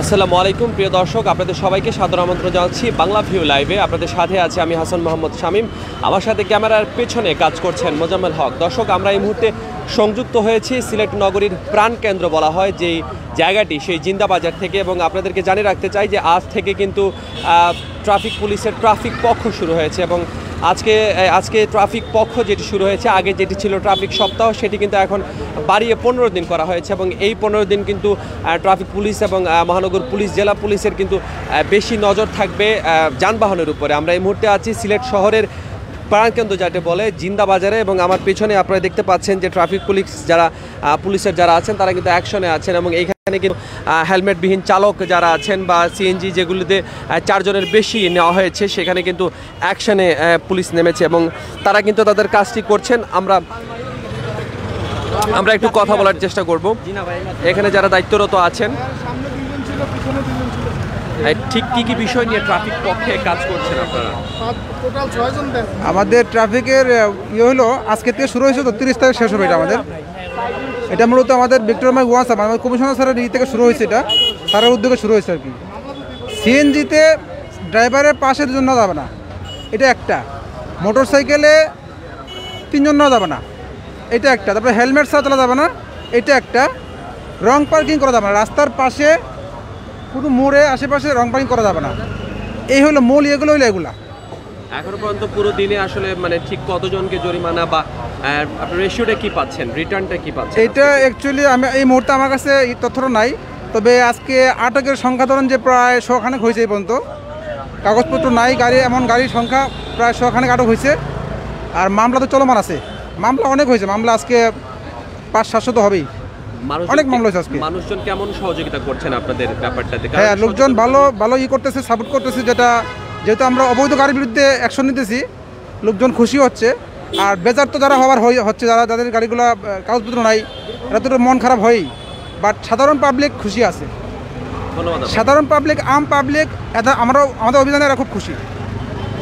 আসসালামু আলাইকুম প্রিয় দর্শক, আপনাদের সবাইকে সাদর আমন্ত্রণ জানাচ্ছি বাংলা ভিউ লাইভে। আপনাদের সাথে আছি আমি হাসান মোহাম্মদ শামীম। আমার সাথে ক্যামেরার পেছনে কাজ করছেন মোজাম্মেল হক। দর্শক, আমরা এই মুহূর্তে সংযুক্ত হয়েছি সিলেট নগরীর প্রাণকেন্দ্র বলা হয় যেই জায়গাটি, সেই জিন্দাবাজার থেকে। এবং আপনাদেরকে জানিয়ে রাখতে চাই যে আজ থেকে কিন্তু ট্রাফিক পুলিশের ট্রাফিক পক্ষ শুরু হয়েছে। এবং আজকে ট্রাফিক পক্ষ যেটি শুরু হয়েছে, আগে যেটি ছিল ট্রাফিক সপ্তাহ, সেটি কিন্তু এখন বাড়িয়ে 15 দিন করা হয়েছে। এবং এই 15 দিন কিন্তু ট্রাফিক পুলিশ এবং মহানগর পুলিশ, জেলা পুলিশের কিন্তু বেশি নজর থাকবে যানবাহনের উপরে। আমরা এই মুহূর্তে আছি সিলেট শহরের প্রাণকেন্দ্র যাকে বলে জিন্দাবাজারে। এবং আমার পেছনে আপনারা দেখতে পাচ্ছেন যে ট্রাফিক পুলিশের যারা আছেন তারা কিন্তু অ্যাকশনে আছেন। এবং এইখানে কিন্তু হেলমেটবিহীন চালক যারা আছেন বা সিএনজি যেগুলিতে 4 জনের বেশি নেওয়া হয়েছে, সেখানে কিন্তু অ্যাকশনে পুলিশ নেমেছে এবং তারা কিন্তু তাদের কাজটি করছেন। আমরা একটু কথা বলার চেষ্টা করব। এখানে যারা দায়িত্বরত আছেন ঠিক কি বিষয় নিয়ে ট্রাফিক পক্ষে কাজ করছেন আপনারা? আমাদের ট্রাফিকের হলো আজকে থেকে শুরু হয়েছে, 30 তারিখ শেষ হবে। এটা মূলত আমাদের ভিক্টর ওয়ান্স আমাদের কমিশনার স্যারের থেকে শুরু হয়েছে, এটা স্যারের উদ্যোগে শুরু হয়েছে আর কি। সিএনজিতে ড্রাইভারের পাশে 2 জন নেওয়া যাবে না, এটা একটা। মোটর সাইকেলে 3 জন নেওয়া যাবে না, এটা একটা। তারপরে হেলমেট ছাড়া চলা যাবে না, এটা একটা। রং পার্কিং করা যাবে না, রাস্তার পাশে পুরো মোড়ে আশেপাশে রং পার্কিং করা যাবে না। এই হলো মূল এগুলো এখনো পর্যন্ত পুরো দিনে আসলে মানে ঠিক কতজনকে জরিমানা বা আপনার রেশিওটা কি পাচ্ছেন, রিটার্নটা কি পাচ্ছেন? এটা অ্যাকচুয়ালি আমি এই মুহূর্তে আমার কাছে এই তথ্যটা নাই, তবে আজকে আটকের সংখ্যা ধরেন যে প্রায় 100 খানেক হয়েছে এই পর্যন্ত। কাগজপত্র নাই, গাড়ির সংখ্যা প্রায় 100 খানেক আটক হয়েছে। আর মামলা তো চলমান আছে, মামলা অনেক হয়েছে, মামলা আজকে 500-700 তো হবেই, অনেক মামলা হয়েছে আজকে। মানুষজন কেমন সহযোগিতা করছেন আপনাদের ব্যাপারটাতে? হ্যাঁ, লোকজন ভালো করতেছে, সাপোর্ট করতেছে। যেহেতু আমরা অবৈধ গাড়ির বিরুদ্ধে অ্যাকশন নিতেছি, লোকজন খুশি হচ্ছে। আর বেজার তো যারা হচ্ছে, যাদের গাড়িগুলো কাগজপত্র নাই, এরা তো মন খারাপ হয়ই। বাট সাধারণ পাবলিক খুশি আছে। ধন্যবাদ। সাধারণ পাবলিক, আম পাবলিক, আমাদের অভিযানে এরা খুব খুশি।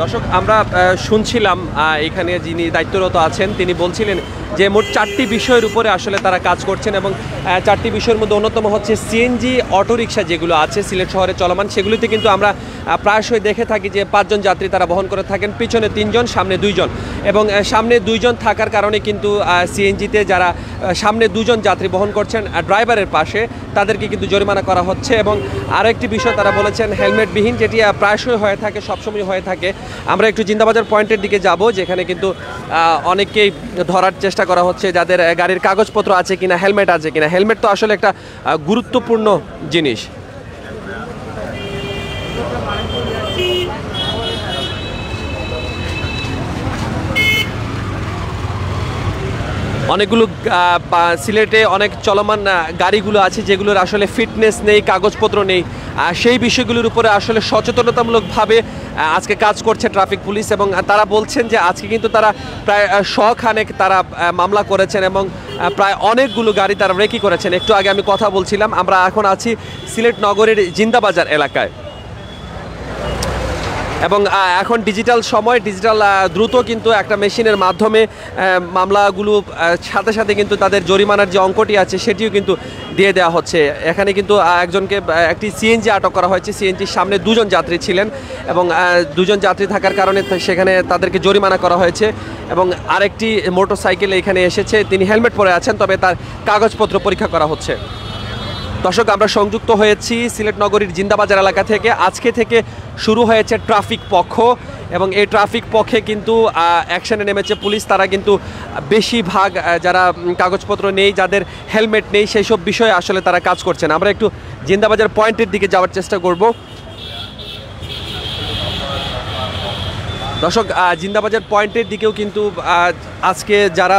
দর্শক, আমরা শুনছিলাম এখানে যিনি দায়িত্বরত আছেন তিনি বলছিলেন যে মোট 4টি বিষয়ের উপরে আসলে তারা কাজ করছেন। এবং 4টি বিষয়ের মধ্যে অন্যতম হচ্ছে সিএনজি অটোরিকশা যেগুলো আছে সিলেট শহরে চলমান, সেগুলিতে কিন্তু আমরা প্রায়শই দেখে থাকি যে 5 জন যাত্রী তারা বহন করে থাকেন, পিছনে 3 জন, সামনে 2 জন। এবং সামনে 2 জন থাকার কারণে কিন্তু সিএনজিতে যারা সামনে 2 জন যাত্রী বহন করছেন ড্রাইভারের পাশে, তাদেরকে কিন্তু জরিমানা করা হচ্ছে। এবং আরেকটি বিষয় তারা বলেছেন হেলমেটবিহীন, যেটি প্রায়শই হয়ে থাকে, সবসময় হয়ে থাকে। আমরা একটু জিন্দাবাজার পয়েন্টের দিকে যাব, যেখানে কিন্তু অনেককেই ধরার চেষ্টা করা হচ্ছে যাদের গাড়ির কাগজপত্র আছে কিনা, হেলমেট আছে কিনা। হেলমেট তো আসলে একটা গুরুত্বপূর্ণ জিনিস। অনেকগুলো সিলেটে অনেক চলমান গাড়িগুলো আছে যেগুলোর আসলে ফিটনেস নেই, কাগজপত্র নেই। সেই বিষয়গুলোর উপরে আসলে সচেতনতামূলকভাবে আজকে কাজ করছে ট্রাফিক পুলিশ। এবং তারা বলছেন যে আজকে কিন্তু তারা প্রায় 100 খানেক তারা মামলা করেছেন এবং প্রায় অনেকগুলো গাড়ি তারা রেকি করেছেন। একটু আগে আমি কথা বলছিলাম, আমরা এখন আছি সিলেট নগরের জিন্দাবাজার এলাকায়। এবং এখন ডিজিটাল সময়, দ্রুত কিন্তু একটা মেশিনের মাধ্যমে মামলাগুলো সাথে সাথে কিন্তু তাদের জরিমানার যে অঙ্কটি আছে সেটিও কিন্তু দিয়ে দেওয়া হচ্ছে। এখানে কিন্তু একটি সিএনজি আটক করা হয়েছে। সিএনজির সামনে 2 জন যাত্রী ছিলেন এবং 2 জন যাত্রী থাকার কারণে সেখানে তাদেরকে জরিমানা করা হয়েছে। এবং আরেকটি মোটর সাইকেল এখানে এসেছে, তিনি হেলমেট পরে আছেন, তবে তার কাগজপত্র পরীক্ষা করা হচ্ছে। দর্শক, আমরা সংযুক্ত হয়েছি সিলেট নগরীর জিন্দাবাজার এলাকা থেকে। আজকে থেকে শুরু হয়েছে ট্রাফিক পক্ষ এবং এই ট্রাফিক পক্ষে কিন্তু অ্যাকশনে নেমেছে পুলিশ। তারা কিন্তু বেশিরভাগ যারা কাগজপত্র নেই, যাদের হেলমেট নেই, সেই সব বিষয়ে আসলে তারা কাজ করছেন। আমরা একটু জিন্দাবাজার পয়েন্টের দিকে যাওয়ার চেষ্টা করব। দর্শক, জিন্দাবাজার পয়েন্টের দিকেও কিন্তু আজকে যারা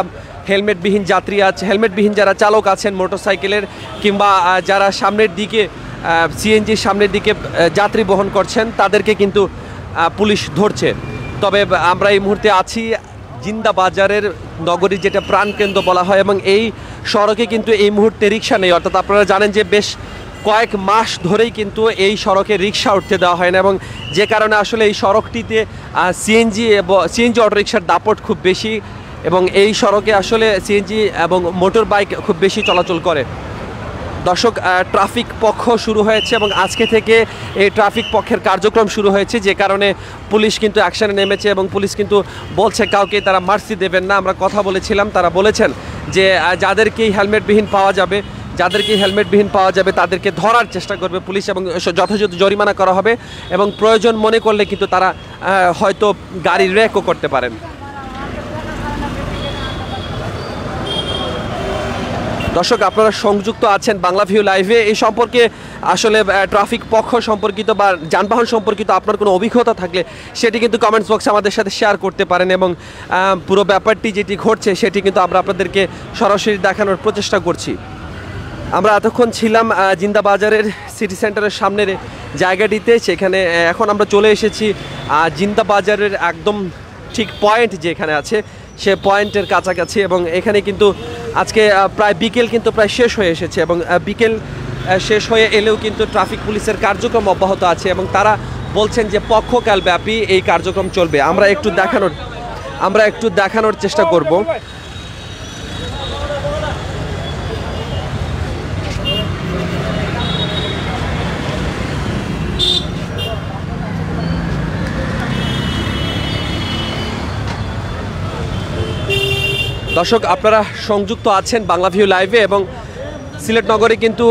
হেলমেটবিহীন যাত্রী আছে, হেলমেটবিহীন যারা চালক আছেন মোটরসাইকেলের, কিংবা যারা সামনের দিকে সিএনজির সামনের দিকে যাত্রী বহন করছেন, তাদেরকে কিন্তু পুলিশ ধরছে। তবে আমরা এই মুহূর্তে আছি জিন্দাবাজারের নগরীর যেটা প্রাণকেন্দ্র বলা হয়, এবং এই সড়কে কিন্তু এই মুহূর্তে রিক্সা নেই। অর্থাৎ আপনারা জানেন যে বেশ কয়েক মাস ধরেই কিন্তু এই সড়কে রিক্সা উঠতে দেওয়া হয় না, এবং যে কারণে আসলে এই সড়কটিতে সিএনজি অটোরিকশার দাপট খুব বেশি। এবং এই সড়কে আসলে সিএনজি এবং মোটর বাইক খুব বেশি চলাচল করে। দর্শক, ট্রাফিক পক্ষ শুরু হয়েছে এবং আজকে থেকে এই ট্রাফিক পক্ষের কার্যক্রম শুরু হয়েছে, যে কারণে পুলিশ কিন্তু অ্যাকশনে নেমেছে এবং পুলিশ কিন্তু বলছে কাউকে তারা মার্সি দেবেন না। আমরা কথা বলেছিলাম, তারা বলেছেন যে যাদেরকেই হেলমেটবিহীন পাওয়া যাবে তাদেরকে ধরার চেষ্টা করবে পুলিশ এবং যথাযথ জরিমানা করা হবে এবং প্রয়োজন মনে করলে কিন্তু তারা হয়তো গাড়ি রেকও করতে পারেন। দর্শক, আপনারা সংযুক্ত আছেন বাংলা ভিউ লাইভে। এই সম্পর্কে আসলে ট্রাফিক পক্ষ সম্পর্কিত বা যানবাহন সম্পর্কিত আপনার কোনো অভিজ্ঞতা থাকলে সেটি কিন্তু কমেন্টস বক্সে আমাদের সাথে শেয়ার করতে পারেন এবং পুরো ব্যাপারটি যেটি ঘটছে সেটি কিন্তু আমরা আপনাদেরকে সরাসরি দেখানোর প্রচেষ্টা করছি। আমরা এতক্ষণ ছিলাম জিন্দাবাজারের সিটি সেন্টারের সামনের জায়গাটিতে, সেখানে এখন আমরা চলে এসেছি জিন্দাবাজারের একদম ঠিক পয়েন্ট যেখানে আছে সে পয়েন্টের কাছাকাছি এবং এখানে কিন্তু আজকে প্রায় বিকেল কিন্তু প্রায় শেষ হয়ে এসেছে এবং বিকেল শেষ হয়ে এলেও কিন্তু ট্রাফিক পুলিশের কার্যক্রম অব্যাহত আছে এবং তারা বলছেন যে পক্ষকালব্যাপী এই কার্যক্রম চলবে। আমরা একটু দেখানোর চেষ্টা করব। দর্শক, আপনারা সংযুক্ত আছেন বাংলা ভিউ লাইভে এবং সিলেট নগরে কিন্তু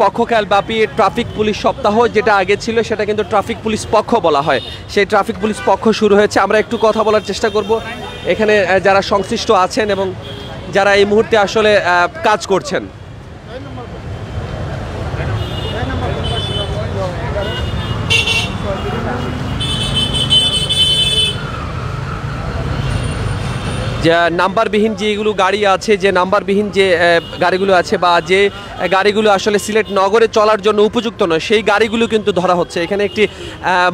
পক্ষকালব্যাপী ট্রাফিক পুলিশ সপ্তাহ যেটা আগে ছিল সেটা কিন্তু ট্রাফিক পুলিশ পক্ষ বলা হয়, সেই ট্রাফিক পুলিশ পক্ষ শুরু হয়েছে। আমরা একটু কথা বলার চেষ্টা করব এখানে যারা সংশ্লিষ্ট আছেন এবং যারা এই মুহূর্তে আসলে কাজ করছেন। যে নাম্বারবিহীন যেগুলো গাড়ি আছে, যে নাম্বারবিহীন যে গাড়িগুলো আছে বা যে গাড়িগুলো আসলে সিলেট নগরে চলার জন্য উপযুক্ত নয় সেই গাড়িগুলো কিন্তু ধরা হচ্ছে। এখানে একটি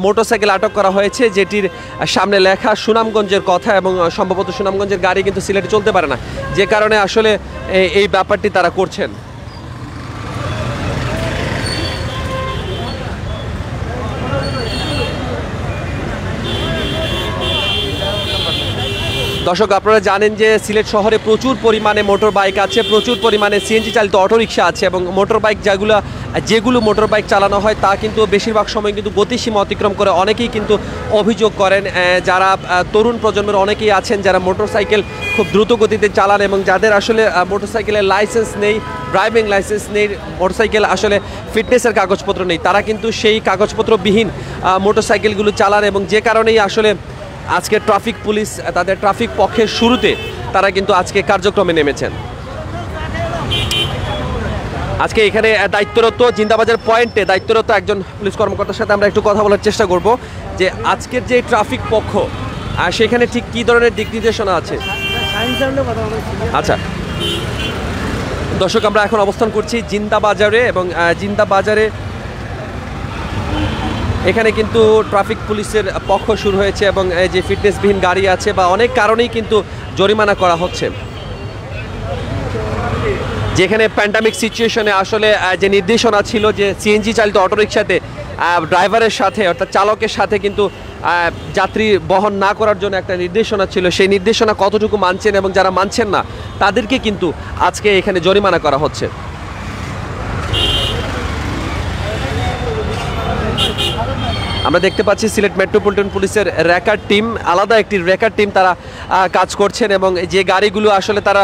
মোটরসাইকেল আটক করা হয়েছে যেটির সামনে লেখা সুনামগঞ্জের কথা এবং সম্ভবত সুনামগঞ্জের গাড়ি কিন্তু সিলেটে চলতে পারে না, যে কারণে আসলে এই ব্যাপারটি তারা করছেন। দর্শক, আপনারা জানেন যে সিলেট শহরে প্রচুর পরিমাণে মোটর বাইক আছে, প্রচুর পরিমাণে সিএনজি চালিত অটোরিকশা আছে এবং মোটর বাইক যেগুলো মোটর বাইক চালানো হয় তা কিন্তু বেশিরভাগ সময় কিন্তু গতিসীমা অতিক্রম করে। অনেকেই কিন্তু অভিযোগ করেন, যারা তরুণ প্রজন্মের অনেকেই আছেন যারা মোটরসাইকেল খুব দ্রুত গতিতে চালান এবং যাদের আসলে মোটরসাইকেলের লাইসেন্স নেই, ড্রাইভিং লাইসেন্স নেই, মোটরসাইকেল আসলে ফিটনেসের কাগজপত্র নেই, তারা কিন্তু সেই কাগজপত্রবিহীন মোটরসাইকেলগুলো চালান এবং যে কারণেই আসলে আজকে ট্রাফিক পুলিশ তাদের ট্রাফিক পক্ষের শুরুতে তারা কিন্তু আজকে কার্যক্রমে নেমেছেন। আজকে এখানে দায়িত্বরত জিন্দাবাজার পয়েন্টে দায়িত্বরত একজন পুলিশ কর্মকর্তার সাথে আমরা একটু কথা বলার চেষ্টা করব যে আজকের যে ট্রাফিক পক্ষ সেখানে ঠিক কী ধরনের দিক নির্দেশনা আছে। আচ্ছা দর্শক, আমরা এখন অবস্থান করছি জিন্দাবাজারে এবং জিন্দাবাজারে এখানে কিন্তু ট্রাফিক পুলিশের পক্ষ শুরু হয়েছে এবং যে ফিটনেসবিহীন গাড়ি আছে বা অনেক কারণেই কিন্তু জরিমানা করা হচ্ছে। যেখানে প্যান্ডামিক সিচুয়েশনে আসলে যে নির্দেশনা ছিল যে সিএনজি চালিত অটোরিকশাতে ড্রাইভারের সাথে অর্থাৎ চালকের সাথে কিন্তু যাত্রী বহন না করার জন্য একটা নির্দেশনা ছিল, সেই নির্দেশনা কতটুকু মানছেন এবং যারা মানছেন না তাদেরকে কিন্তু আজকে এখানে জরিমানা করা হচ্ছে। আমরা দেখতে পাচ্ছি সিলেট মেট্রোপলিটন পুলিশের র্যাকার টিম, আলাদা একটি র্যাকার টিম তারা কাজ করছেন এবং যে গাড়িগুলো আসলে তারা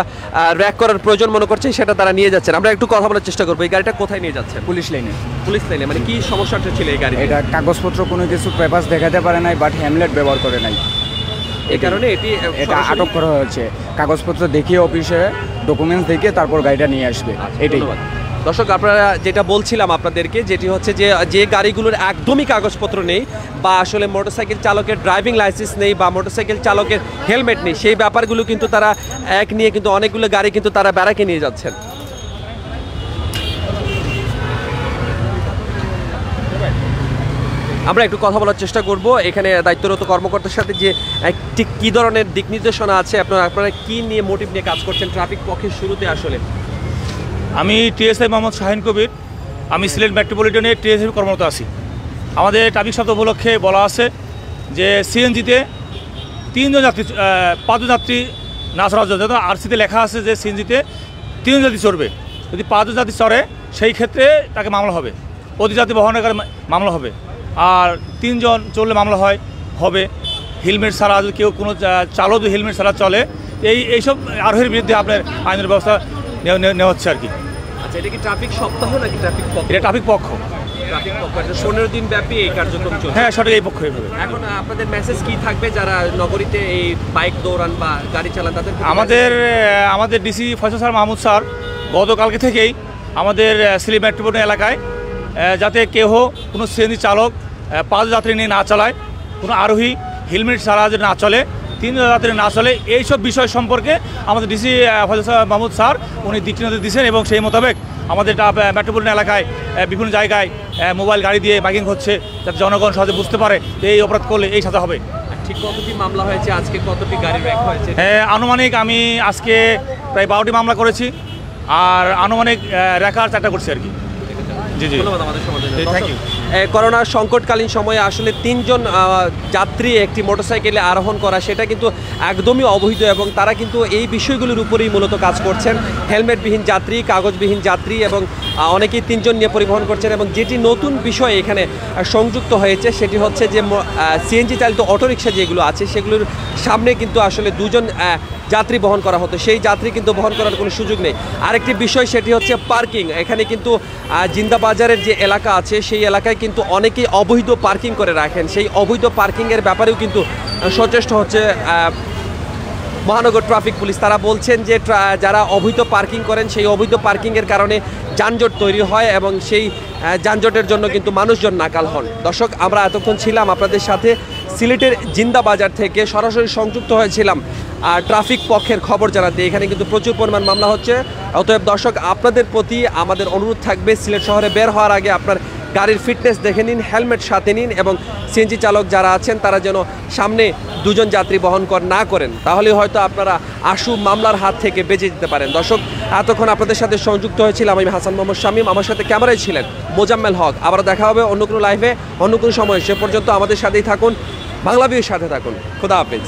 র্যাক করার প্রয়োজন মনে করছে সেটা তারা নিয়ে যাচ্ছেন। আমরা একটু কথা বলার চেষ্টা করবো, এই গাড়িটা কোথায় নিয়ে যাচ্ছেন? পুলিশ লাইনে। পুলিশ লাইনে মানে কি সমস্যাটা ছিল এই গাড়ি? এটা কাগজপত্র কোনো কিছু পেপারস দেখাতে পারে নাই, বাট হেমলেট ব্যবহার করে নাই, এই কারণে এটা আটক করা হয়েছে। কাগজপত্র দেখিয়ে অফিসে ডকুমেন্টস দেখিয়ে তারপর গাড়িটা নিয়ে আসবে, এটাই। দর্শক, আপনারা যেটা বলছিলাম আপনাদেরকে, যেটি হচ্ছে যে গাড়িগুলোর একদমই কাগজপত্র নেই বা আসলে মোটরসাইকেল চালকের ড্রাইভিং লাইসেন্স নেই বা মোটরসাইকেল চালকের হেলমেট নেই, সেই ব্যাপারগুলো কিন্তু তারা এক নিয়ে কিন্তু অনেকগুলো গাড়ি কিন্তু তারা ব্যারাকে নিয়ে যাচ্ছেন। আমরা একটু কথা বলার চেষ্টা করব এখানে দায়িত্বরত কর্মকর্তার সাথে যে ঠিক কী ধরনের দিক নির্দেশনা আছে, আপনারা কী নিয়ে মোটিভ নিয়ে কাজ করছেন ট্রাফিক পক্ষের শুরুতে। আসলে আমি টিএসআই মোহাম্মদ শাহিন কবির, আমি সিলেট মেট্রোপলিটনে টিএসআই কর্মরত আছি। আমাদের ট্রাফিক সপ্তাহ উপলক্ষে বলা আছে যে সিএনজিতে 5জন যাত্রী না চড়ার জন্য, আরসিতে লেখা আছে যে সিএনজিতে 3জন যাত্রী চড়বে, যদি পাদযাত্রী চড়ে সেই ক্ষেত্রে তাকে মামলা হবে, অতিযাত্রী বহনের কারণে মামলা হবে। আর 3 জন চললে মামলা হবে। হেলমেট ছাড়া যদি কেউ কোনো চালক যদি হেলমেট ছাড়া চলে, এইসব আরোহীর বিরুদ্ধে আপনার আইনের ব্যবস্থা নেওয়া হচ্ছে আর কি। আচ্ছা, এটা কি ট্রাফিক সপ্তাহ নাকি ট্রাফিক পক্ষ? এটা ট্রাফিক পক্ষ। 15 দিন ব্যাপী এই কার্যক্রম চলছে। হ্যাঁ, সঠিক, এই পক্ষ এইভাবে। এখন আপনাদের মেসেজ কি থাকবে যারা নগরীতে এই বাইক দৌড়ান বা গাড়ি চালান তাদের? আমাদের DC Faisal sir Mahmud sir গতকালকে থেকেই আমাদের সিলেট মেট্রোপলিটন এলাকায় যাতে কেউ কোনো সিএনজি চালক পাদযাত্রী নিয়ে না চালায়, কোনো আরোহী হেলমেট ছাড়া যদি না চলে, 3 যাত্রী না চলে, এইসব বিষয় সম্পর্কে আমাদের ডিসি ফয়সাল মাহমুদ স্যার উনি দিক নির্দেশ দিচ্ছেন এবং সেই মোতাবেক আমাদের মেট্রোপলিটন এলাকায় বিভিন্ন জায়গায় মোবাইল গাড়ি দিয়ে বাইকিং হচ্ছে, যাতে জনগণ সহজে বুঝতে পারে যে এই অপরাধ করলে এই সাজা হবে। ঠিক কতটি মামলা হয়েছে আজকে, কতটি গাড়ি র্যাক হয়েছে? আনুমানিক আমি আজকে প্রায় 12টি মামলা করেছি, আর আনুমানিক রেখার 4টা করছি আর কি। জি জি, ধন্যবাদ আমাদের সমাজে। Thank you. করোনার সংকটকালীন সময়ে আসলে 3 জন যাত্রী একটি মোটরসাইকেলে আরোহণ করা সেটা কিন্তু একদমই অবৈধ, এবং তারা কিন্তু এই বিষয়গুলোর উপরেই মূলত কাজ করছেন। হেলমেটবিহীন যাত্রী, কাগজবিহীন যাত্রী এবং অনেকেই 3 জন নিয়ে পরিবহন করছেন। এবং যেটি নতুন বিষয় এখানে সংযুক্ত হয়েছে সেটি হচ্ছে যে সিএনজি চালিত অটোরিকশা যেগুলো আছে সেগুলোর সামনে কিন্তু আসলে 2 জন যাত্রী বহন করা হতো, সেই যাত্রী কিন্তু বহন করার কোনো সুযোগ নেই। আরেকটি বিষয় সেটি হচ্ছে পার্কিং। এখানে কিন্তু জিন্দাবাজারের যে এলাকা আছে সেই এলাকায় কিন্তু অনেকেই অবৈধ পার্কিং করে রাখেন। সেই অবৈধ পার্কিংয়ের ব্যাপারেও কিন্তু সচেষ্ট হচ্ছে মহানগর ট্রাফিক পুলিশ। তারা বলছেন যে যারা অবৈধ পার্কিং করেন সেই অবৈধ পার্কিংয়ের কারণে যানজট তৈরি হয় এবং সেই যানজটের জন্য কিন্তু মানুষজন নাকাল হন। দর্শক, আমরা এতক্ষণ ছিলাম আপনাদের সাথে সিলেটের জিন্দাবাজার থেকে, সরাসরি সংযুক্ত হয়েছিলাম ট্রাফিক পক্ষের খবর জানাতে। এখানে কিন্তু প্রচুর পরিমাণ মামলা হচ্ছে। অতএব দর্শক, আপনাদের প্রতি আমাদের অনুরোধ থাকবে সিলেট শহরে বের হওয়ার আগে আপনার গাড়ির ফিটনেস দেখে নিন, হেলমেট সাথে নিন, এবং সিএনজি চালক যারা আছেন তারা যেন সামনে 2 জন যাত্রী বহন না করেন, তাহলে হয়তো আপনারা আশু মামলার হাত থেকে বেঁচে যেতে পারেন। দর্শক, এতক্ষণ আপনাদের সাথে সংযুক্ত হয়েছিলাম আমি হাসান মোহাম্মদ শামীম, আমার সাথে ক্যামেরায় ছিলেন মোজাম্মেল হক। আবার দেখা হবে অন্য কোনো লাইভে, অন্য কোনো সময়। সে পর্যন্ত আমাদের সাথেই থাকুন, বাংলা ভিউর সাথে থাকুন। খোদা হাফেজ।